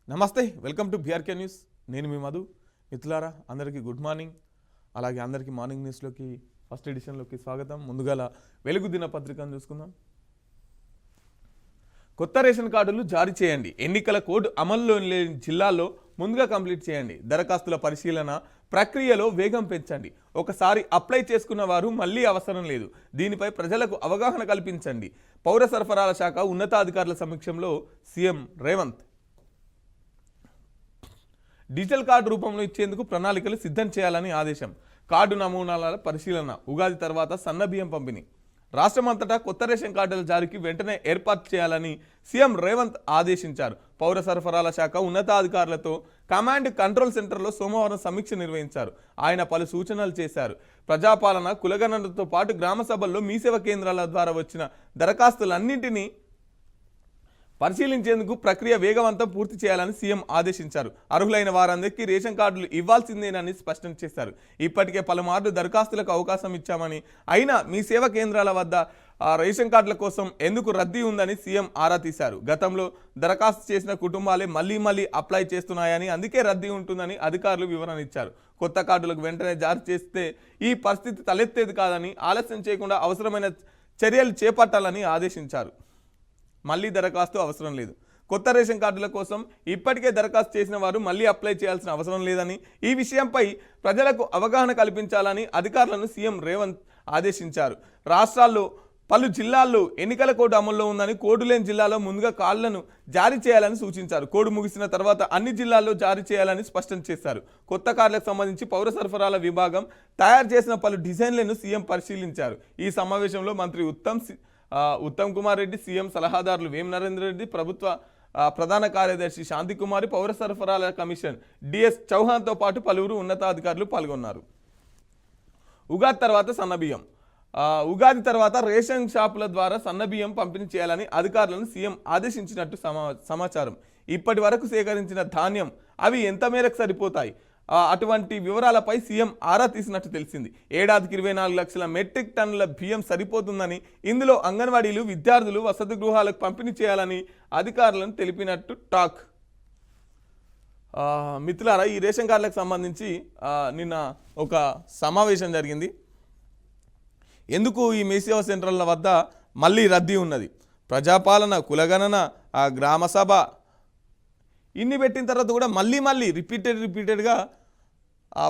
నమస్తే welcome to BRK news. నేను మీ మధు. మిత్రులారా అందరికీ గుడ్ మార్నింగ్. అలాగే అందరికీ మార్నింగ్ న్యూస్లోకి ఫస్ట్ ఎడిషన్లోకి స్వాగతం. ముందుగా వెలుగు దినపత్రికను చూసుకుందాం. కొత్త రేషన్ కార్డులు జారీ చేయండి. ఎన్నికల కోడ్ అమల్లో లేని జిల్లాల్లో ముందుగా కంప్లీట్ చేయండి. దరఖాస్తుల పరిశీలన ప్రక్రియలో వేగం పెంచండి. ఒకసారి అప్లై చేసుకున్న వారు మళ్ళీ అవసరం లేదు. దీనిపై ప్రజలకు అవగాహన కల్పించండి. పౌర సరఫరాల శాఖ ఉన్నతాధికారుల సమక్షంలో సీఎం రేవంత్. డిజిటల్ కార్డు రూపంలో ఇచ్చేందుకు ప్రణాళికలు సిద్ధం చేయాలని ఆదేశం. కార్డు నమూనాల పరిశీలన. ఉగాది తర్వాత సన్నబియ్యం పంపిణీ. రాష్ట్రమంతటా కొత్త రేషన్ కార్డుల జారీకి వెంటనే ఏర్పాటు చేయాలని సీఎం రేవంత్ ఆదేశించారు. పౌర సరఫరాల శాఖ ఉన్నతాధికారులతో కమాండ్ కంట్రోల్ సెంటర్లో సోమవారం సమీక్ష నిర్వహించారు. ఆయన పలు సూచనలు చేశారు. ప్రజాపాలన కులగణనతో పాటు గ్రామ సభల్లో మీ సేవ కేంద్రాల ద్వారా వచ్చిన దరఖాస్తులన్నింటినీ పరిశీలించేందుకు ప్రక్రియ వేగవంతం పూర్తి చేయాలని సీఎం ఆదేశించారు. అర్హులైన వారందరికీ రేషన్ కార్డులు ఇవ్వాల్సిందేనని స్పష్టం చేశారు. ఇప్పటికే పలుమార్లు దరఖాస్తులకు అవకాశం ఇచ్చామని, అయినా మీ సేవా కేంద్రాల వద్ద రేషన్ కార్డుల కోసం ఎందుకు రద్దీ ఉందని సీఎం ఆరా తీశారు. గతంలో దరఖాస్తు చేసిన కుటుంబాలే మళ్లీ అప్లై చేస్తున్నాయని, అందుకే రద్దీ ఉంటుందని అధికారులు వివరణ ఇచ్చారు. కొత్త కార్డులకు వెంటనే జారీ చేస్తే ఈ పరిస్థితి తలెత్తేది కాదని, ఆలస్యం చేయకుండా అవసరమైన చర్యలు చేపట్టాలని ఆదేశించారు. మళ్ళీ దరఖాస్తు అవసరం లేదు. కొత్త రేషన్ కార్డుల కోసం ఇప్పటికే దరఖాస్తు చేసిన వారు మళ్ళీ అప్లై చేయాల్సిన అవసరం లేదని, ఈ విషయంపై ప్రజలకు అవగాహన కల్పించాలని అధికారులను సీఎం రేవంత్ ఆదేశించారు. రాష్ట్రాల్లో పలు జిల్లాల్లో ఎన్నికల కోడ్ అమల్లో ఉందని, కోడ్ లేని జిల్లాలో ముందుగా కార్డులను జారీ చేయాలని సూచించారు. కోడ్ ముగిసిన తర్వాత అన్ని జిల్లాల్లో జారీ చేయాలని స్పష్టం చేశారు. కొత్త కార్డులకు సంబంధించి పౌర సరఫరాల విభాగం తయారు చేసిన పలు డిజైన్లను సీఎం పరిశీలించారు. ఈ సమావేశంలో మంత్రి ఉత్తమ్ కుమార్ రెడ్డి, సీఎం సలహాదారులు వేం నరేంద్ర రెడ్డి, ప్రభుత్వ ప్రధాన కార్యదర్శి శాంతికుమారి, పౌర సరఫరాల కమిషన్ డిఎస్ చౌహాన్తో పాటు పలువురు ఉన్నతాధికారులు పాల్గొన్నారు. ఉగాది తర్వాత సన్నబియ్యం. ఉగాది తర్వాత రేషన్ షాపుల ద్వారా సన్నబియ్యం పంపిణీ చేయాలని అధికారులను సీఎం ఆదేశించినట్టు సమాచారం. ఇప్పటి వరకు సేకరించిన ధాన్యం అవి ఎంత మేరకు సరిపోతాయి? అటువంటి వివరాలపై సీఎం ఆరా తీసినట్టు తెలిసింది. ఏడాదికి 24 లక్షల మెట్రిక్ టన్నుల బియ్యం సరిపోతుందని, ఇందులో అంగన్వాడీలు, విద్యార్థులు, వసతి గృహాలకు పంపిణీ చేయాలని అధికారులను తెలిపినట్టు టాక్. మిత్రులారా, ఈ రేషన్ కార్డులకు సంబంధించి నిన్న ఒక సమావేశం జరిగింది. ఎందుకు ఈ మీ సేవా సెంటర్ల వద్ద మళ్ళీ రద్దీ ఉన్నది? ప్రజాపాలన, కులగణన, గ్రామ సభ ఇన్ని పెట్టిన తర్వాత కూడా మళ్ళీ రిపీటెడ్గా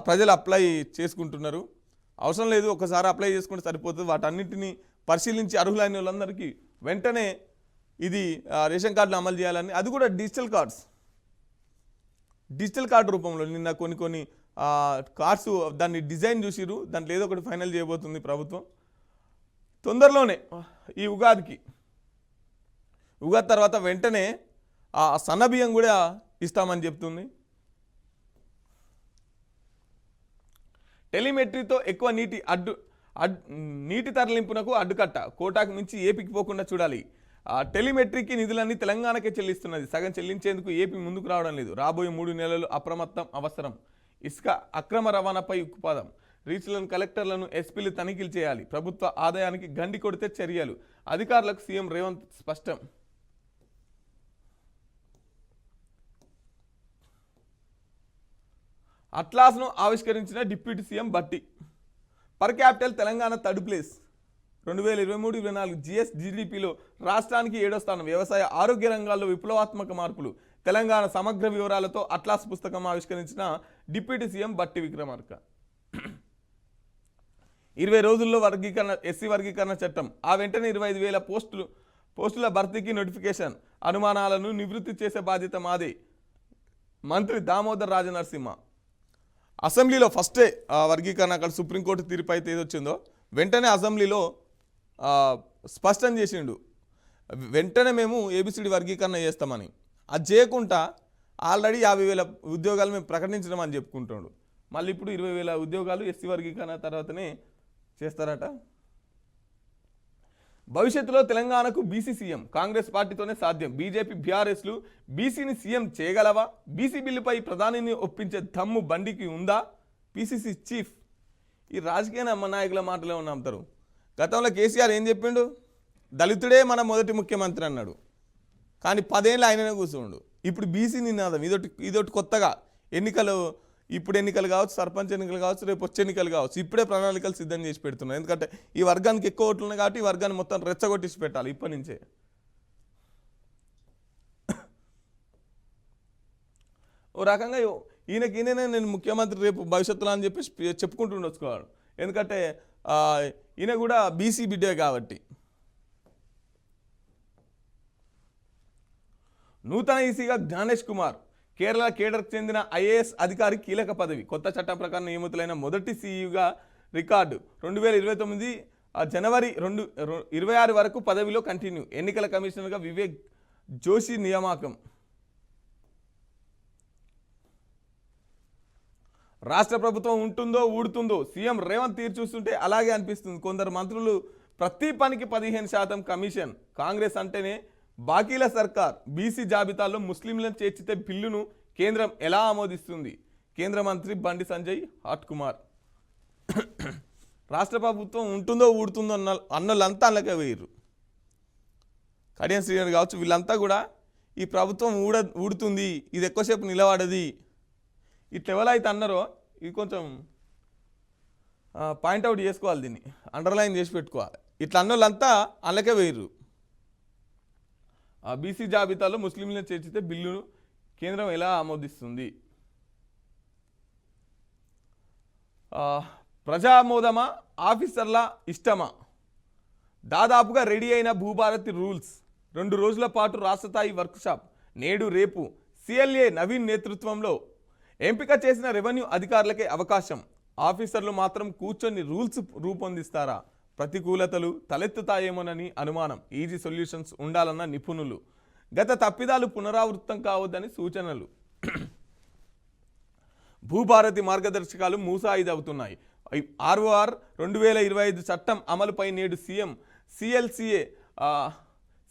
ప్రజలు అప్లై చేసుకుంటున్నారు. అవసరం లేదు, ఒకసారి అప్లై చేసుకుంటే సరిపోతుంది. వాటన్నింటినీ పరిశీలించి అర్హులైన వాళ్ళందరికీ వెంటనే ఇది రేషన్ కార్డులు అమలు చేయాలని, అది కూడా డిజిటల్ కార్డు రూపంలో. నిన్న కొన్ని కార్డ్స్ దాన్ని డిజైన్ చూసిరు, దాంట్లో ఏదో ఒకటి ఫైనల్ చేయబోతుంది ప్రభుత్వం తొందరలోనే. ఈ ఉగాది తర్వాత వెంటనే సన్నబియ్యం కూడా ఇస్తామని చెప్తుంది. టెలిమెట్రీతో ఎక్కువ నీటి తరలింపునకు అడ్డుకట్ట. కోటాకు మించి ఏపీకి పోకుండా చూడాలి. టెలిమెట్రీకి నిధులన్నీ తెలంగాణకే చెల్లిస్తున్నది. సగం చెల్లించేందుకు ఏపీ ముందుకు రావడం లేదు. రాబోయే 3 నెలలు అప్రమత్తం అవసరం. ఇసుక అక్రమ రవాణాపై ఉక్కుపాదం. రీచ్లను, కలెక్టర్లను, ఎస్పీలు తనిఖీలు చేయాలి. ప్రభుత్వ ఆదాయానికి గండి కొడితే చర్యలు. అధికారులకు సీఎం రేవంత్ స్పష్టం. అట్లాస్ను ఆవిష్కరించిన deputy CM Bhatti. Per capital Telangana third place. 2023-24 జిఎస్ జీడీపీలో రాష్ట్రానికి 7వ స్థానం. వ్యవసాయ, ఆరోగ్య రంగాల్లో విప్లవాత్మక మార్పులు. తెలంగాణ సమగ్ర వివరాలతో అట్లాస్ పుస్తకం ఆవిష్కరించిన డిప్యూటీ సీఎం భట్టి విక్రమార్క. 20 రోజుల్లో ఎస్సీ వర్గీకరణ చట్టం. ఆ వెంటనే 25,000 పోస్టుల భర్తీకి నోటిఫికేషన్. అనుమానాలను నివృత్తి చేసే బాధ్యత మాదే. మంత్రి దామోదర్ రాజనరసింహ. అసెంబ్లీలో ఫస్టే వర్గీకరణ, అక్కడ సుప్రీంకోర్టు తీర్పు అయితే ఏదొచ్చిందో వెంటనే అసెంబ్లీలో స్పష్టం చేసిండు. వెంటనే మేము ఏబిసిడి వర్గీకరణ చేస్తామని. అది చేయకుండా ఆల్రెడీ 50,000 ఉద్యోగాలు మేము ప్రకటించడం అని చెప్పుకుంటున్నాడు. మళ్ళీ ఇప్పుడు 20,000 ఉద్యోగాలు ఎస్సీ వర్గీకరణ తర్వాతనే చేస్తారట. భవిష్యత్తులో తెలంగాణకు బీసీ సీఎం. కాంగ్రెస్ పార్టీతోనే సాధ్యం. బీజేపీ, బీఆర్ఎస్లు బీసీని సీఎం చేయగలవా? బీసీ బిల్లుపై ప్రధానిని ఒప్పించే దమ్ము బండికి ఉందా? PCC chief. ఈ రాజకీయ నాయకుల మాటలే నమ్ముతారు. గతంలో కేసీఆర్ ఏం చెప్పిండు? దళితుడే మన మొదటి ముఖ్యమంత్రి అన్నాడు. కానీ 10 ఏళ్ళు ఆయననే కూర్చోండు. ఇప్పుడు బీసీ నినాదం ఇదొకటి కొత్తగా ఎన్నికలు, ఇప్పుడు ఎన్నికలు కావచ్చు, సర్పంచ్ ఎన్నికలు కావచ్చు, రేపు వచ్చే ఎన్నికలు కావచ్చు, ఇప్పుడే ప్రణాళికలు సిద్ధం చేసి పెడుతున్నారు. ఎందుకంటే ఈ వర్గానికి ఎక్కువ ఓట్లు ఉన్నాయి కాబట్టి ఈ వర్గాన్ని మొత్తం రెచ్చగొట్టించి పెట్టాలి ఇప్పటి నుంచే. ఓ రకంగా ఈయననే నేను ముఖ్యమంత్రి రేపు భవిష్యత్తులో అని చెప్పేసి చెప్పుకుంటూ ఉండొచ్చుకోవాలి. ఎందుకంటే ఈయన కూడా బీసీ బిడ్డే కాబట్టి. నూతన ఈసీగా జ్ఞానేష్ కుమార్, కేరళ కేడర్కు చెందిన ఐఏఎస్ అధికారి, కీలక పదవి. కొత్త చట్టం ప్రకారం నియమితులైన మొదటి సీఈగా రికార్డు. 2029 జనవరి 26 వరకు పదవిలో కంటిన్యూ. ఎన్నికల కమిషనర్గా వివేక్ జోషి నియామకం. రాష్ట్ర ప్రభుత్వం ఉంటుందో ఊడుతుందో, సీఎం రేవంత్ తీరు చూస్తుంటే అలాగే అనిపిస్తుంది. కొందరు మంత్రులు ప్రతి పనికి 15% కమిషన్. కాంగ్రెస్ అంటేనే బాకీల సర్కార్. బీసీ జాబితాలో ముస్లింలను చేర్చితే బిల్లును కేంద్రం ఎలా ఆమోదిస్తుంది? కేంద్ర మంత్రి బండి సంజయ్ హాట్ కుమార్. రాష్ట్ర ప్రభుత్వం ఉంటుందో ఊడుతుందో అన్నోళ్ళంతా అందులోకే వేయరు. కడియం శ్రీనివాస్ కావచ్చు, వీళ్ళంతా కూడా ఈ ప్రభుత్వం ఊడుతుంది, ఇది ఎక్కువసేపు నిలబడది, ఇట్లా ఎవరైతే అన్నారో ఇది కొంచెం పాయింట్అవుట్ చేసుకోవాలి, దీన్ని అండర్లైన్ చేసి పెట్టుకోవాలి. ఇట్లా అన్నోళ్ళంతా అందులోకే వేయరు. బీసీ జాబితాలో ముస్లింలను చేర్చితే బిల్లును కేంద్రం ఎలా ఆమోదిస్తుంది? ప్రజామోదమా, ఆఫీసర్ల ఇష్టమా? దాదాపుగా రెడీ అయిన భూభారతి రూల్స్. 2 రోజుల పాటు రాష్ట్రస్థాయి వర్క్షాప్ నేడు రేపు. సిఎల్ఏ నవీన్ నేతృత్వంలో. ఎంపిక చేసిన రెవెన్యూ అధికారులకే అవకాశం. ఆఫీసర్లు మాత్రం కూర్చొని రూల్స్ రూపొందిస్తారా? ప్రతికూలతలు తలెత్తుతాయేమోనని అనుమానం. ఈజీ సొల్యూషన్స్ ఉండాలన్న నిపుణులు. గత తప్పిదాలు పునరావృతం కావద్దని సూచనలు. భూభారతి మార్గదర్శకాలు మూసాయిదవుతున్నాయి. ROR 2025 చట్టం అమలుపై నేడు సీఎం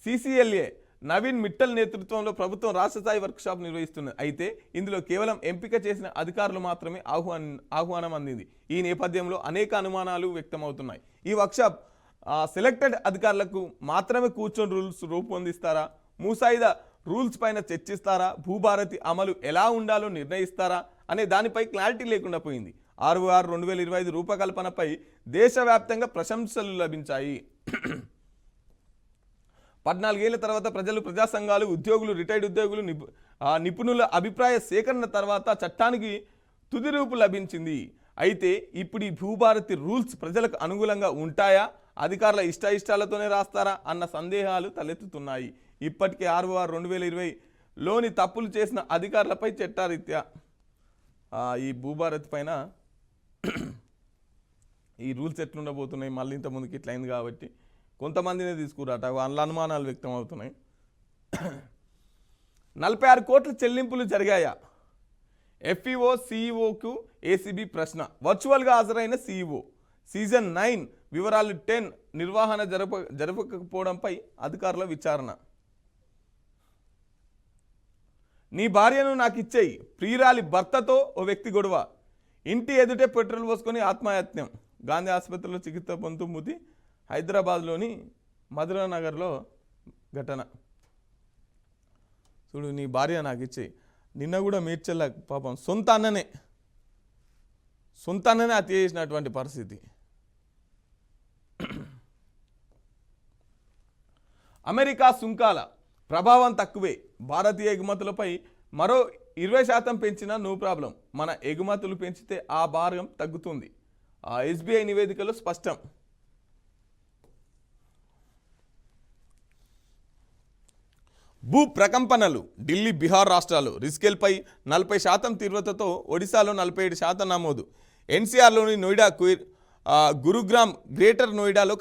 CCLA నవీన్ మిట్టల్ నేతృత్వంలో ప్రభుత్వం రాష్ట్రస్థాయి వర్క్షాప్ నిర్వహిస్తున్నది. అయితే ఇందులో కేవలం ఎంపిక చేసిన అధికారులు మాత్రమే ఆహ్వానం అందింది. ఈ నేపథ్యంలో అనేక అనుమానాలు వ్యక్తమవుతున్నాయి. ఈ వర్క్షాప్ సెలెక్టెడ్ అధికారులకు మాత్రమే కూర్చొని రూల్స్ రూపొందిస్తారా? మూసాయిదా రూల్స్ పైన చర్చిస్తారా? భూభారతి అమలు ఎలా ఉండాలో నిర్ణయిస్తారా అనే దానిపై క్లారిటీ లేకుండా పోయింది. ROR 2025 రూపకల్పనపై దేశవ్యాప్తంగా ప్రశంసలు లభించాయి. 14 ఏళ్ల తర్వాత ప్రజలు, ప్రజా సంఘాలు, ఉద్యోగులు, రిటైర్డ్ ఉద్యోగులు, నిపుణుల అభిప్రాయ సేకరణ తర్వాత చట్టానికి తుది రూపు లభించింది. అయితే ఇప్పుడు ఈ భూభారతి రూల్స్ ప్రజలకు అనుకూలంగా ఉంటాయా, అధికారుల ఇష్టాలతోనే రాస్తారా అన్న సందేహాలు తలెత్తుతున్నాయి. ఇప్పటికే ROR 2020లోని తప్పులు చేసిన అధికారులపై చట్టారీత్యా ఈ భూభారతి పైన ఈ రూల్స్ ఎట్లుండబోతున్నాయి, మళ్ళీ ఇంత ముందుకి ఇట్లా అయింది కాబట్టి కొంతమందినే తీసుకురాట, వాళ్ళ అనుమానాలు వ్యక్తం అవుతున్నాయి. 46 కోట్ల చెల్లింపులు జరిగాయా? FEO CEO ACB ప్రశ్న. వర్చువల్గా హాజరైన CEO. సీజన్ 9 వివరాలు 10 నిర్వహణ జరపకపోవడంపై అధికారుల విచారణ. నీ భార్యను నాకు ఇచ్చేయి, ప్రియురాలి భర్తతో ఓ వ్యక్తి గొడవ. ఇంటి ఎదుటే పెట్రోల్ పోసుకొని ఆత్మహత్యం. గాంధీ ఆసుపత్రిలో చికిత్స పొందుతూ మృతి. హైదరాబాద్లోని మధురానగర్లో ఘటన. చూడు, నీ భార్య నాకు ఇచ్చేయి. నిన్న కూడా మేడ్చల్ల పాపం సొంత అన్ననే హత్య చేసినటువంటి పరిస్థితి. అమెరికా సుంకాల ప్రభావం తక్కువే. భారతీయ ఎగుమతులపై మరో 20% పెంచినా నో ప్రాబ్లం. మన ఎగుమతులు పెంచితే ఆ భారం తగ్గుతుంది. SBI నివేదికలో స్పష్టం. భూ ప్రకంపనలు. ఢిల్లీ, బీహార్ రాష్ట్రాలు రిస్కేల్పై 40% తీవ్రతతో ఒడిశాలో 47% నమోదు. NCRలోని నోయిడా, గురుగ్రామ్, గ్రేటర్ నోయిడాలో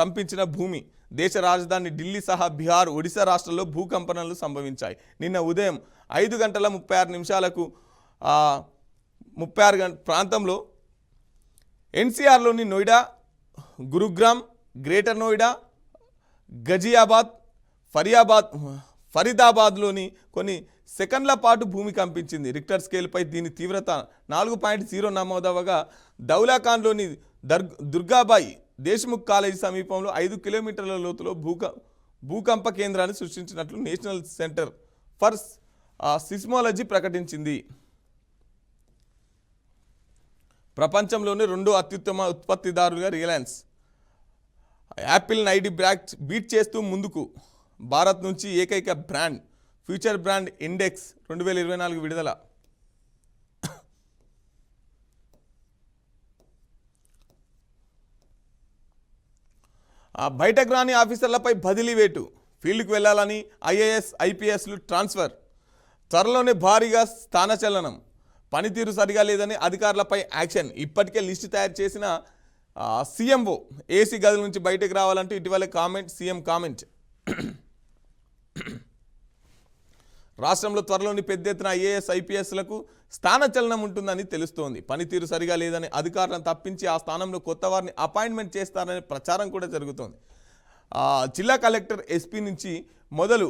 కంపించిన భూమి. దేశ రాజధాని ఢిల్లీ సహా బీహార్, ఒడిశా రాష్ట్రాల్లో భూకంపనలు సంభవించాయి. నిన్న ఉదయం 5:36 ప్రాంతంలో NCRలోని నోయిడా, గురుగ్రామ్, గ్రేటర్ నోయిడా, గజియాబాద్, ఫరీదాబాద్లోని కొన్ని సెకండ్ల పాటు భూమి కంపించింది. రిక్టర్ స్కేల్పై దీని తీవ్రత 4.0 నమోదవగా దౌలాఖాన్లోని దుర్గాబాయి దేశ్ముఖ్ కాలేజీ సమీపంలో 5 కిలోమీటర్ల లోతులో భూకంప కేంద్రాన్ని సృష్టించినట్లు నేషనల్ సెంటర్ ఫర్ సిస్మాలజీ ప్రకటించింది. ప్రపంచంలోనే రెండో అత్యుత్తమ ఉత్పత్తిదారుగా రిలయన్స్ యాపిల్ నైడి బీట్ చేస్తూ ముందుకు. భారత్ నుంచి ఏకైక బ్రాండ్ ఫ్యూచర్ బ్రాండ్ ఇండెక్స్ 2024 విడుదల. బయటకు రాని ఆఫీసర్లపై బదిలీ వేటు, ఫీల్డ్కి వెళ్లాలని ఐఏఎస్ ఐపీఎస్లు ట్రాన్స్ఫర్. త్వరలోనే భారీగా స్థానచలనం, పనితీరు సరిగా లేదని అధికారులపై యాక్షన్. ఇప్పటికే లిస్టు తయారు చేసిన సీఎంఓ ఏసీ గదుల నుంచి బయటకు రావాలంటూ ఇటీవలే సీఎం కామెంట్. రాష్ట్రంలో త్వరలోని పెద్ద ఎత్తున ఐఏఎస్ ఐపీఎస్లకు స్థానచలనం ఉంటుందని తెలుస్తోంది. పనితీరు సరిగా లేదని అధికారులను తప్పించి ఆ స్థానంలో కొత్త వారిని అపాయింట్మెంట్ చేస్తారనే ప్రచారం కూడా జరుగుతోంది. జిల్లా కలెక్టర్, ఎస్పీ నుంచి మొదలు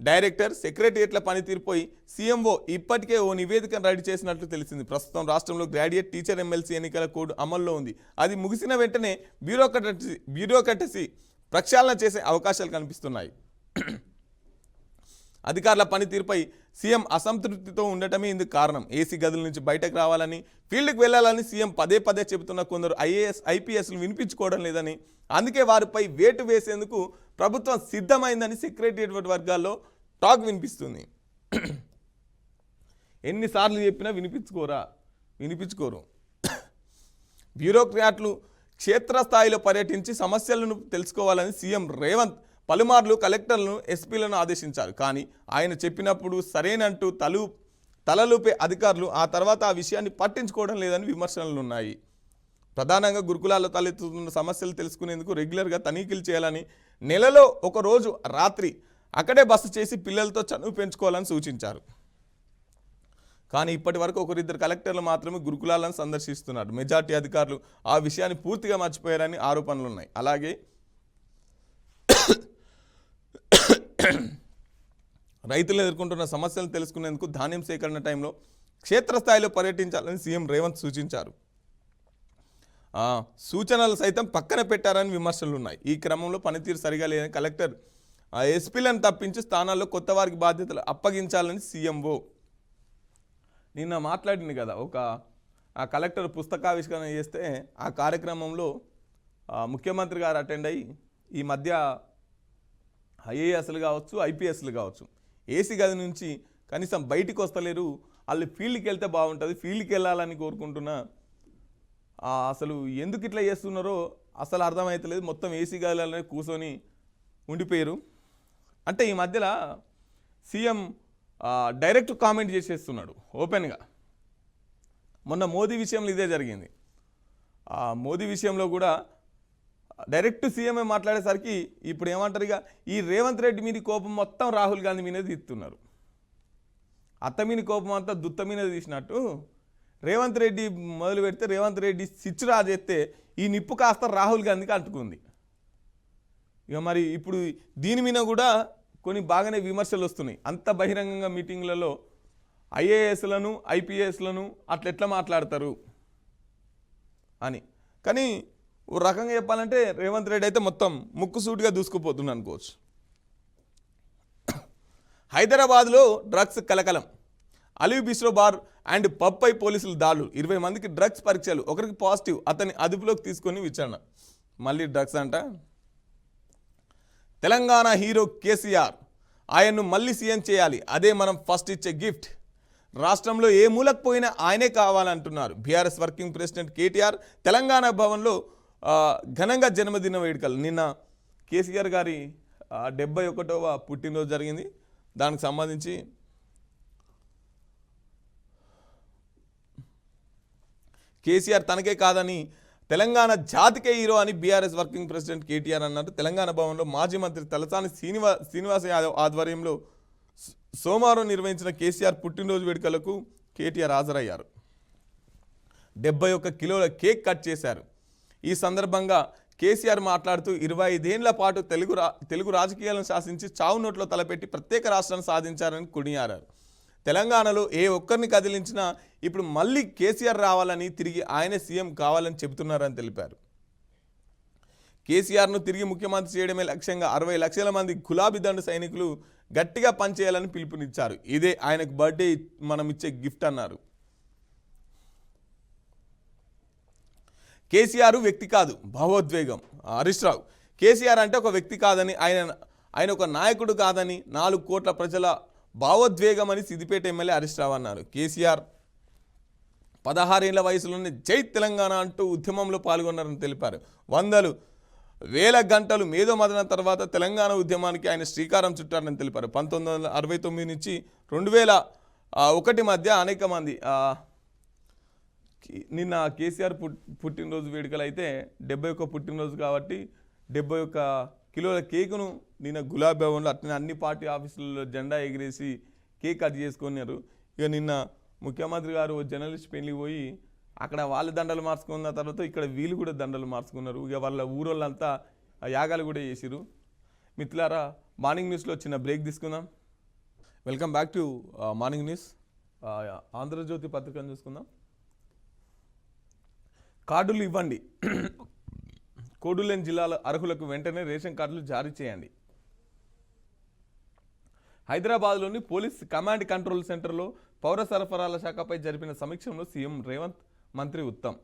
డైరెక్టర్, సెక్రటరియట్ల పనితీరుపై సీఎంఓ ఇప్పటికే ఓ నివేదికను రెడీ చేసినట్లు తెలిసింది. ప్రస్తుతం రాష్ట్రంలో గ్రాడ్యుయేట్ టీచర్ ఎమ్మెల్సీ ఎన్నికల కోడ్ అమల్లో ఉంది. అది ముగిసిన వెంటనే బ్యూరోక్రటసీ ప్రక్షాళన చేసే అవకాశాలు కనిపిస్తున్నాయి. అధికారుల పనితీరుపై సీఎం అసంతృప్తితో ఉండటమే ఇందుకు కారణం. ఏసీ గదుల నుంచి బయటకు రావాలని, ఫీల్డ్కి వెళ్లాలని సీఎం పదే పదే చెబుతున్న కొందరు ఐఏఎస్ ఐపీఎస్లు వినిపించుకోవడం లేదని, అందుకే వారిపై వేటు వేసేందుకు ప్రభుత్వం సిద్ధమైందని సెక్రటరియట్ వర్గాల్లో టాక్ వినిపిస్తుంది. ఎన్నిసార్లు చెప్పినా వినిపించుకోరు. బ్యూరోక్రాట్లు క్షేత్రస్థాయిలో పర్యటించి సమస్యలను తెలుసుకోవాలని సీఎం రేవంత్ పలుమార్లు కలెక్టర్లను, ఎస్పీలను ఆదేశించారు. కానీ ఆయన చెప్పినప్పుడు సరేనంటూ తలలూపే అధికారులు ఆ తర్వాత ఆ విషయాన్ని పట్టించుకోవడం లేదని విమర్శలున్నాయి. ప్రధానంగా గురుకులాల్లో తలెత్తుతున్న సమస్యలు తెలుసుకునేందుకు రెగ్యులర్గా తనిఖీలు చేయాలని, నెలలో ఒక రోజు రాత్రి అక్కడే బస చేసి పిల్లలతో చనువు పెంచుకోవాలని సూచించారు. కానీ ఇప్పటి వరకు ఒకరిద్దరు కలెక్టర్లు మాత్రమే గురుకులాలను సందర్శిస్తున్నారు. మెజార్టీ అధికారులు ఆ విషయాన్ని పూర్తిగా మర్చిపోయారని ఆరోపణలున్నాయి. అలాగే రైతులు ఎదుర్కొంటున్న సమస్యలను తెలుసుకునేందుకు ధాన్యం సేకరణ టైంలో క్షేత్రస్థాయిలో పర్యటించాలని సీఎం రేవంత్ సూచించారు. సూచనలు సైతం పక్కన పెట్టారని విమర్శలు ఉన్నాయి. ఈ క్రమంలో పనితీరు సరిగా లేదని కలెక్టర్, ఎస్పీలను తప్పించి స్థానాల్లో కొత్త వారికి బాధ్యతలు అప్పగించాలని సీఎంఓ నిన్న మాట్లాడింది కదా. ఆ కలెక్టర్ పుస్తకావిష్కరణ చేస్తే ఆ కార్యక్రమంలో ముఖ్యమంత్రి గారు అటెండ్ అయ్యి ఈ మధ్య ఐఏఎస్లు కావచ్చు, ఐపీఎస్లు కావచ్చు, ఏసీ గది నుంచి కనీసం బయటికి వస్తలేరు, వాళ్ళు ఫీల్డ్కి వెళ్తే బాగుంటుంది, ఫీల్డ్కి వెళ్ళాలని కోరుకుంటున్నా, అసలు ఎందుకు ఇట్లా చేస్తున్నారో అసలు అర్థమవుతలేదు, మొత్తం ఏసీ గదిలోనే కూర్చొని ఉండిపోయారు. అంటే ఈ మధ్యలో సీఎం డైరెక్ట్ కామెంట్ చేసేస్తున్నాడు ఓపెన్గా. మొన్న మోదీ విషయంలో ఇదే జరిగింది. మోదీ విషయంలో కూడా డైరెక్ట్ సీఎంఏ మాట్లాడేసరికి ఇప్పుడు ఏమంటారు, ఇక ఈ రేవంత్ రెడ్డి మీద కోపం మొత్తం రాహుల్ గాంధీ మీద తీస్తున్నారు. అత్త మీద కోపం అంతా దుత్త మీద తీసినట్టు రేవంత్ రెడ్డి మొదలు పెడితే, రేవంత్ రెడ్డి స్విచ్ రాజేస్తే ఈ నిప్పు కాస్త రాహుల్ గాంధీకి అంటుకుంది. ఇక మరి ఇప్పుడు దీని మీద కూడా కొన్ని బాగానే విమర్శలు వస్తున్నాయి. అంత బహిరంగంగా మీటింగ్లలో ఐఏఎస్లను, ఐపీఎస్లను అట్లెట్లా మాట్లాడతారు అని. కానీ ఓ రకంగా చెప్పాలంటే రేవంత్ రెడ్డి అయితే మొత్తం ముక్కుసూటిగా దూసుకుపోతుంది అనుకోవచ్చు. హైదరాబాద్లో డ్రగ్స్ కలకలం. అలీవ్ బిస్ట్రో బార్ అండ్ పబ్పై పోలీసులు దాడులు. 20 మందికి డ్రగ్స్ పరీక్షలు, ఒకరికి పాజిటివ్, అతన్ని అదుపులోకి తీసుకొని విచారణ. మళ్ళీ డ్రగ్స్ అంట. తెలంగాణ హీరో కేసీఆర్, ఆయన్ను మళ్ళీ సీఎం చేయాలి, అదే మనం ఫస్ట్ ఇచ్చే గిఫ్ట్. రాష్ట్రంలో ఏ మూలకు పోయినా ఆయనే కావాలంటున్నారు BRS working president KTR. Telangana భవన్లో ఘనంగా జన్మదిన వేడుకలు. నిన్న కేసీఆర్ గారి 71వ పుట్టినరోజు జరిగింది. దానికి సంబంధించి కేసీఆర్ తనకే కాదని తెలంగాణ జాతికే హీరో అని బీఆర్ఎస్ వర్కింగ్ ప్రెసిడెంట్ కేటీఆర్ అన్నారు. తెలంగాణ భవన్లో మాజీ మంత్రి తలసాని శ్రీనివాస యాదవ్ ఆధ్వర్యంలో సోమవారం నిర్వహించిన కేసీఆర్ పుట్టినరోజు వేడుకలకు కేటీఆర్ హాజరయ్యారు. 71 కిలోల కేక్ కట్ చేశారు. ఈ సందర్భంగా కేసీఆర్ మాట్లాడుతూ 25 ఏళ్ల పాటు తెలుగు రాజకీయాలను శాసించి చావు నోట్లో తలపెట్టి ప్రత్యేక రాష్ట్రాన్ని సాధించారని కొనియాడారు. తెలంగాణలో ఏ ఒక్కరిని కదిలించినా ఇప్పుడు మళ్ళీ కేసీఆర్ రావాలని, తిరిగి ఆయనే సీఎం కావాలని చెబుతున్నారని తెలిపారు. కేసీఆర్ను తిరిగి ముఖ్యమంత్రి చేయడమే లక్ష్యంగా 60 లక్షల మంది గులాబీ దండు సైనికులు గట్టిగా పనిచేయాలని పిలుపునిచ్చారు. ఇదే ఆయనకు బర్త్డే మనం ఇచ్చే గిఫ్ట్ అన్నారు. కేసీఆర్ వ్యక్తి కాదు భావోద్వేగం. హరీష్ రావు కేసీఆర్ అంటే ఒక వ్యక్తి కాదని, ఆయన ఒక నాయకుడు కాదని, 4 కోట్ల ప్రజల భావోద్వేగం అని సిద్దిపేట ఎమ్మెల్యే హరీష్ రావు అన్నారు. కేసీఆర్ 16 ఏళ్ల వయసులోనే జై తెలంగాణ అంటూ ఉద్యమంలో పాల్గొన్నారని తెలిపారు. వేల గంటలు మేధోమథనం తర్వాత తెలంగాణ ఉద్యమానికి ఆయన శ్రీకారం చుట్టారని తెలిపారు. 1969 నుంచి 2001 మధ్య అనేక మంది నిన్న కేసీఆర్ పుట్టినరోజు వేడుకలు అయితే 71 పుట్టినరోజు కాబట్టి 71 కిలోల కేకును నిన్న గులాబీ భవన్లో అట్లనే అన్ని పార్టీ ఆఫీసులలో జెండా ఎగిరేసి కేక్ కట్ చేసుకున్నారు. ఇక నిన్న ముఖ్యమంత్రి గారు జర్నలిస్ట్ పెళ్లికి పోయి అక్కడ వాళ్ళు దండలు మార్చుకున్న తర్వాత ఇక్కడ వీళ్ళు కూడా దండలు మార్చుకున్నారు. ఇక వాళ్ళ ఊరోళ్ళంతా యాగాలు కూడా చేసిరు. మిత్రులారా, మార్నింగ్ న్యూస్లో చిన్న బ్రేక్ తీసుకుందాం. Welcome back to morning news. Andhra Jyothi పత్రికను చూసుకుందాం. కార్డులు ఇవ్వండి, కోడు లేని జిల్లాల అర్హులకు వెంటనే రేషన్ కార్డులు జారీ చేయండి. హైదరాబాద్లోని పోలీస్ కమాండ్ కంట్రోల్ సెంటర్లో పౌర సరఫరాల శాఖపై జరిపిన సమీక్షలో సీఎం రేవంత్, మంత్రి ఉత్తమ్.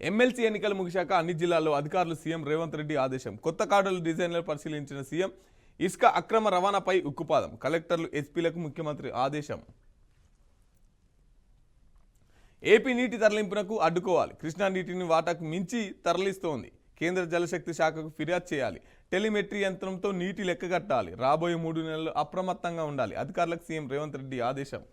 ఎమ్మెల్సీ ఎన్నికలు ముగిశాక అన్ని జిల్లాల్లో అధికారులు సీఎం రేవంత్ రెడ్డి ఆదేశం. కొత్త కార్డుల డిజైన్లు పరిశీలించిన సీఎం ఇసుక అక్రమ రవాణాపై ఉక్కుపాదం. కలెక్టర్లు, ఎస్పీలకు ముఖ్యమంత్రి ఆదేశం. ఏపీ నీటి తరలింపునకు అడ్డుకోవాలి. కృష్ణా నీటిని వాటాకు మించి తరలిస్తోంది. కేంద్ర జలశక్తి శాఖకు ఫిర్యాదు చేయాలి. టెలిమెట్రీ యంత్రంతో నీటి లెక్కగట్టాలి. రాబోయే 3 నెలలు అప్రమత్తంగా ఉండాలి. అధికారులకు సీఎం రేవంత్ రెడ్డి ఆదేశం.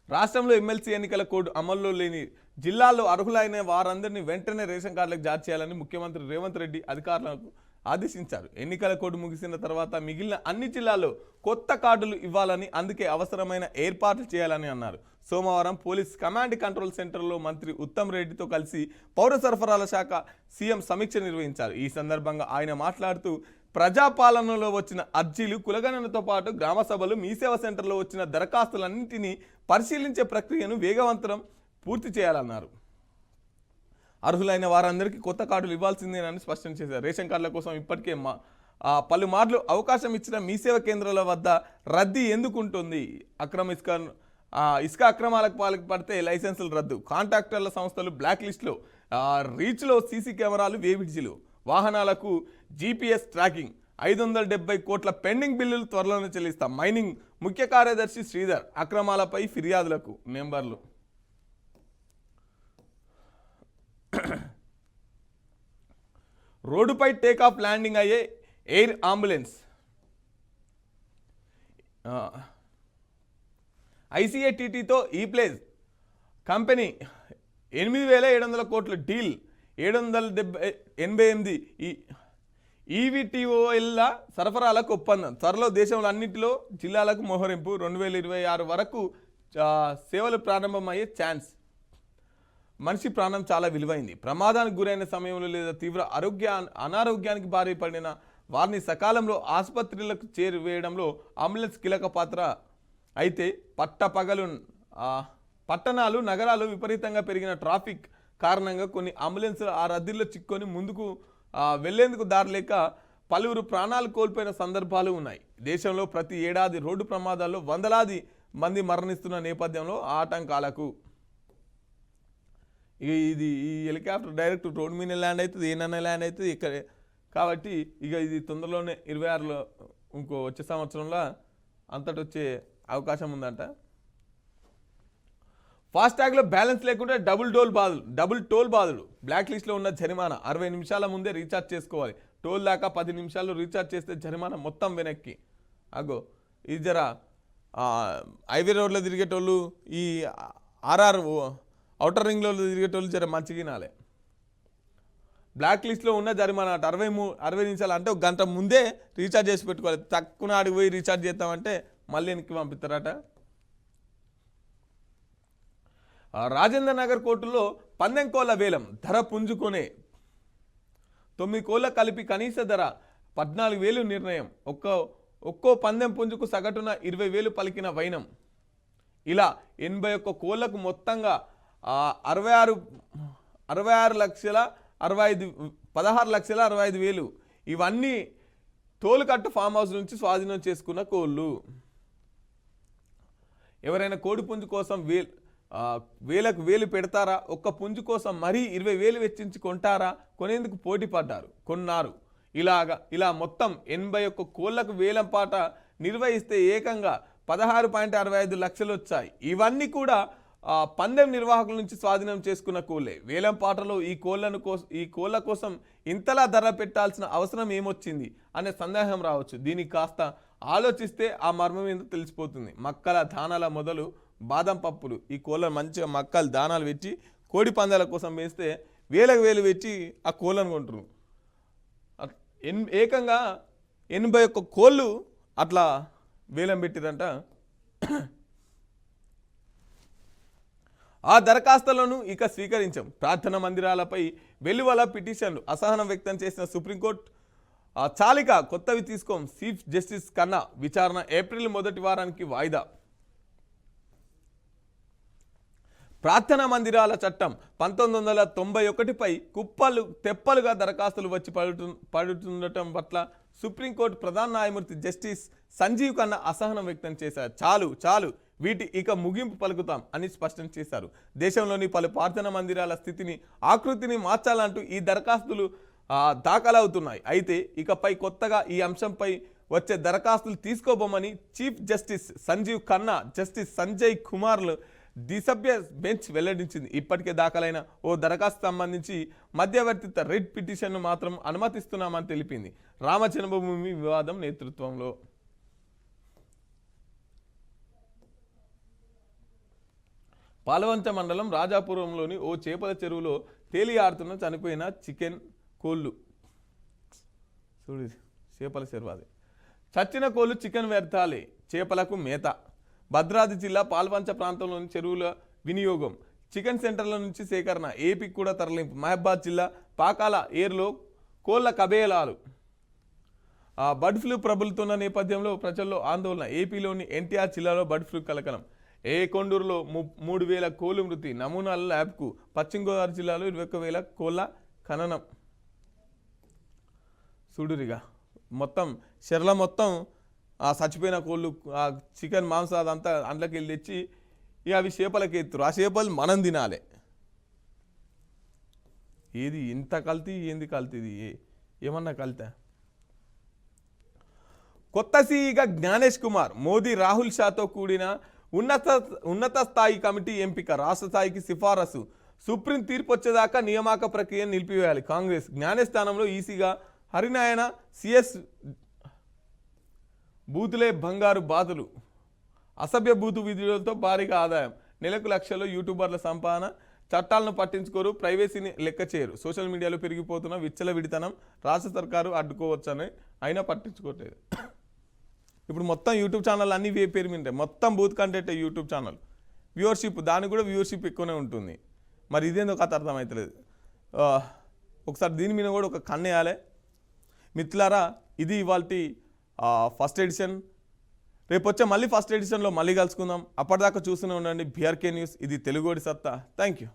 రాష్ట్రంలో ఎమ్మెల్సీ ఎన్నికల కోడ్ అమల్లో లేని జిల్లాల్లో అర్హులైన వారందరినీ వెంటనే రేషన్ కార్డులకు జారీ చేయాలని ముఖ్యమంత్రి రేవంత్ రెడ్డి అధికారులకు ఆదేశించారు. ఎన్నికల కోడ్ ముగిసిన తర్వాత మిగిలిన అన్ని జిల్లాల్లో కొత్త కార్డులు ఇవ్వాలని, అందుకే అవసరమైన ఏర్పాట్లు చేయాలని అన్నారు. సోమవారం పోలీస్ కమాండ్ కంట్రోల్ సెంటర్లో మంత్రి ఉత్తమ్ రెడ్డితో కలిసి పౌర సరఫరాల శాఖ సీఎం సమీక్ష నిర్వహించారు. ఈ సందర్భంగా ఆయన మాట్లాడుతూ ప్రజాపాలనలో వచ్చిన అర్జీలు, కులగణనతో పాటు గ్రామ సభలు, మీ సేవా సెంటర్లో వచ్చిన దరఖాస్తులన్నింటినీ పరిశీలించే ప్రక్రియను వేగవంతం పూర్తి చేయాలన్నారు. అర్హులైన వారందరికీ కొత్త కార్డులు ఇవ్వాల్సిందేనని స్పష్టం చేశారు. రేషన్ కార్డుల కోసం ఇప్పటికే పలుమార్లు అవకాశం ఇచ్చిన మీ సేవా కేంద్రాల వద్ద రద్దీ ఎందుకుంటుంది? ఇసుక అక్రమాలకు పాల్పడితే లైసెన్సులు రద్దు. కాంట్రాక్టర్ల సంస్థలు బ్లాక్ లిస్టులో, రీచ్లో సీసీ కెమెరాలు, వేవిడ్జీలు, వాహనాలకు జీపీఎస్ ట్రాకింగ్. 570 కోట్ల పెండింగ్ బిల్లులు త్వరలోనే చెల్లిస్తాం. మైనింగ్ ముఖ్య కార్యదర్శి శ్రీధర్. అక్రమాలపై ఫిర్యాదులకు నెంబర్లు. రోడ్డుపై టేకాఫ్ ల్యాండింగ్ అయ్యే ఎయిర్ అంబులెన్స్. ఐసీఏటీటీతో ఈప్లేజ్ కంపెనీ 8,700 కోట్ల డీల్. 788 ఈవీటీఓఎల్ల సరఫరాలకు ఒప్పందం. త్వరలో దేశంలో అన్నింటిలో జిల్లాలకు మోహరింపు. 2026 వరకు సేవలు ప్రారంభమయ్యే ఛాన్స్. మనిషి ప్రాణం చాలా విలువైంది. ప్రమాదానికి గురైన సమయంలో లేదా తీవ్ర అనారోగ్యానికి బారి పడిన వారిని సకాలంలో ఆసుపత్రులకు చేరువేయడంలో అంబులెన్స్ కీలక పాత్ర. అయితే పట్టణాలు, నగరాలు విపరీతంగా పెరిగిన ట్రాఫిక్ కారణంగా కొన్ని అంబులెన్సులు ఆ రద్దీల్లో చిక్కుకొని ముందుకు వెళ్లేందుకు దారిలేక పలువురు ప్రాణాలు కోల్పోయిన సందర్భాలు ఉన్నాయి. దేశంలో ప్రతి ఏడాది రోడ్డు ప్రమాదాల్లో వందలాది మంది మరణిస్తున్న నేపథ్యంలో ఆటంకాలకు ఈ హెలికాప్టర్ డైరెక్ట్ రోడ్ మీద ల్యాండ్ అవుతుంది, ఏనన్నా ల్యాండ్ అవుతుంది ఇక్కడ. కాబట్టి ఇది తొందరలోనే 26లో వచ్చే సంవత్సరంలో అంతటి వచ్చే అవకాశం ఉందంట. ఫాస్టాగ్లో బ్యాలెన్స్ లేకుండా డబుల్ టోల్ బాధలు. బ్లాక్ లిస్ట్లో ఉన్న జరిమానా 60 నిమిషాల ముందే రీఛార్జ్ చేసుకోవాలి. టోల్ దాకా 10 నిమిషాల్లో రీఛార్జ్ చేస్తే జరిమానా మొత్తం వెనక్కి. ఇది జర హైవే రోడ్లో తిరిగేటోళ్ళు, ఈ ఔటర్ రింగ్లో తిరిగేటోళ్ళు జర మంచిగినాలే. బ్లాక్ లిస్ట్లో ఉన్న జరిమానా 60 నిమిషాలు అంటే 1 గంట ముందే రీఛార్జ్ చేసి పెట్టుకోవాలి. తక్కువ అడిగి పోయి రీఛార్జ్ చేస్తామంటే మళ్ళీ వెనక్కి పంపిస్తారట. రాజేంద్ర నగర్ కోర్టులో పందెం కోళ్ల వేలం. ధర పుంజుకొనే 9 కోళ్ల కలిపి కనీస ధర 14,000 నిర్ణయం. ఒక్కో పందెం పుంజుకు సగటున 20,000 పలికిన వైనం. ఇలా 81 కోళ్లకు మొత్తంగా 16,65,000 ఇవన్నీ తోలుకట్టు ఫామ్ హౌస్ నుంచి స్వాధీనం చేసుకున్న కోళ్ళు. ఎవరైనా కోడి పుంజు కోసం వేలకు వేలు పెడతారా? ఒక్క పుంజు కోసం మరీ 20,000 వెచ్చించి కొంటారా? కొనేందుకు పోటీ పడ్డారు, కొన్నారు. ఇలా మొత్తం 81 కోళ్లకు వేలంపాట నిర్వహిస్తే ఏకంగా 16.65 లక్షలు వచ్చాయి. ఇవన్నీ కూడా పందెం నిర్వాహకుల నుంచి స్వాధీనం చేసుకున్న కోళ్లే. వేలంపాటలో ఈ కోళ్ల కోసం ఇంతలా ధర పెట్టాల్సిన అవసరం ఏమొచ్చింది అనే సందేహం రావచ్చు. దీనికి కాస్త ఆలోచిస్తే ఆ మర్మం ఏందో తెలిసిపోతుంది. మక్కల దానాల మొదలు బాదం పప్పులు, ఈ కోళ్ళను మంచిగా మక్కలు దానాలు పెట్టి కోడి పందాల కోసం వేస్తే వేలకు వేలు పెట్టి ఆ కోళ్ళను కొంటారు. ఏకంగా 81 కోళ్ళు అట్లా వేలం పెట్టిరంట. ఆ దరఖాస్తులను ఇక స్వీకరించాం. ప్రార్థనా మందిరాలపై వెలువల పిటిషన్లు అసహనం వ్యక్తం చేసిన సుప్రీంకోర్టు చాలిక కొత్తవి తీసుకోం. చీఫ్ జస్టిస్ కన్నా విచారణ ఏప్రిల్ మొదటి వారానికి వాయిదా. ప్రార్థనా మందిరాల చట్టం 1991పై తెప్పలుగా దరఖాస్తులు వచ్చి పడుతుండటం పట్ల సుప్రీంకోర్టు ప్రధాన న్యాయమూర్తి జస్టిస్ సంజీవ్ ఖన్నా అసహనం వ్యక్తం చేశారు. చాలు వీటి ఇక ముగింపు పలుకుతాం అని స్పష్టం చేశారు. దేశంలోని పలు ప్రార్థనా మందిరాల స్థితిని ఆకృతిని మార్చాలంటూ ఈ దరఖాస్తులు దాఖలవుతున్నాయి. అయితే ఇకపై కొత్తగా ఈ అంశంపై వచ్చే దరఖాస్తులు తీసుకోబోమని chief justice Sanjiv Khanna, justice Sanjay కుమార్లు ద్విసభ్య బెంచ్ వెల్లడించింది. ఇప్పటికే దాఖలైన ఓ దరఖాస్తు సంబంధించి మధ్యవర్తిత రెడ్ పిటిషన్ను మాత్రం అనుమతిస్తున్నామని తెలిపింది. రామ జన్మభూమి వివాదం నేతృత్వంలో పాలవంచ మండలం రాజాపురంలోని ఓ చేపల చెరువులో తేలియాడుతున్న చనిపోయిన చికెన్ కోళ్ళు. చూడు, చేపల చెరువు అది. చచ్చిన కోళ్ళు చికెన్ వ్యర్థాలే, చేపలకు మేత. భద్రాద్రి జిల్లా పాల్వంచ ప్రాంతంలోని చెరువుల వినియోగం, చికెన్ సెంటర్ల నుంచి సేకరణ, ఏపీకి కూడా తరలింపు. మహబాద్ జిల్లా పాకాల ఏర్లో కోళ్ల కబేలాలు. బర్డ్ ఫ్లూ ప్రబలుతున్న నేపథ్యంలో ప్రజల్లో ఆందోళన. ఏపీలోని ఎన్టీఆర్ జిల్లాలో బర్డ్ ఫ్లూ కలకలం. కొండూరులో 3,000 కోళ్లు మృతి, నమూనాల ల్యాబ్కు. పశ్చిమ గోదావరి జిల్లాలో 21,000 కోళ్ల ఖననం. చూడురిగా మొత్తం చెర్ల మొత్తం చచ్చిపోయిన కోళ్ళు, చికెన్ మాంసం అదంతా అండ్లకి వెళ్ళి తెచ్చి ఇక అవి చేపలకి ఎత్తురు. ఆ చేపలు మనం తినాలి. ఏది ఇంత కల్తీ, ఏంది కల్తీది? ఏమన్నా కల్తా? కొత్త సీఈగా జ్ఞానేష్ కుమార్. మోదీ రాహుల్ షాతో కూడిన ఉన్నత స్థాయి కమిటీ ఎంపిక, రాష్ట్ర స్థాయికి సిఫారసు. సుప్రీం తీర్పు వచ్చేదాకా నియామక ప్రక్రియను నిలిపివేయాలి కాంగ్రెస్. జ్ఞానేష్ స్థానంలో ఈసీగా హరినాయన, సిఎస్ బూతులే బంగారు బాతులు. అసభ్య బూతు విధులతో భారీగా ఆదాయం, నెలకు లక్షలు. యూట్యూబర్ల సంపాదన. చట్టాలను పట్టించుకోరు, ప్రైవసీని లెక్క చేయరు. సోషల్ మీడియాలో పెరిగిపోతున్న విచ్చలవిడితనం రాష్ట్ర సర్కారు అడ్డుకోవచ్చని అయినా పట్టించుకోవట్లేదు. ఇప్పుడు మొత్తం యూట్యూబ్ ఛానల్ అన్నీ పేరు మీద మొత్తం booth content YouTube channel. Viewership, దానికి కూడా వ్యూవర్షిప్ ఎక్కువనే ఉంటుంది. మరి ఇదేందో కథ అర్థమవుతలేదు. ఒకసారి దీని మీద కూడా ఒక కన్నేయాలి. మిత్రులారా, ఇది ఇవాల్టి ఫస్ట్ ఎడిషన్. రేపు వచ్చే మళ్ళీ ఫస్ట్ ఎడిషన్లో మళ్ళీ కలుసుకుందాం. అప్పటిదాకా చూస్తూనే ఉండండి బీఆర్కే న్యూస్. ఇది తెలుగోడి సత్తా. Thank you.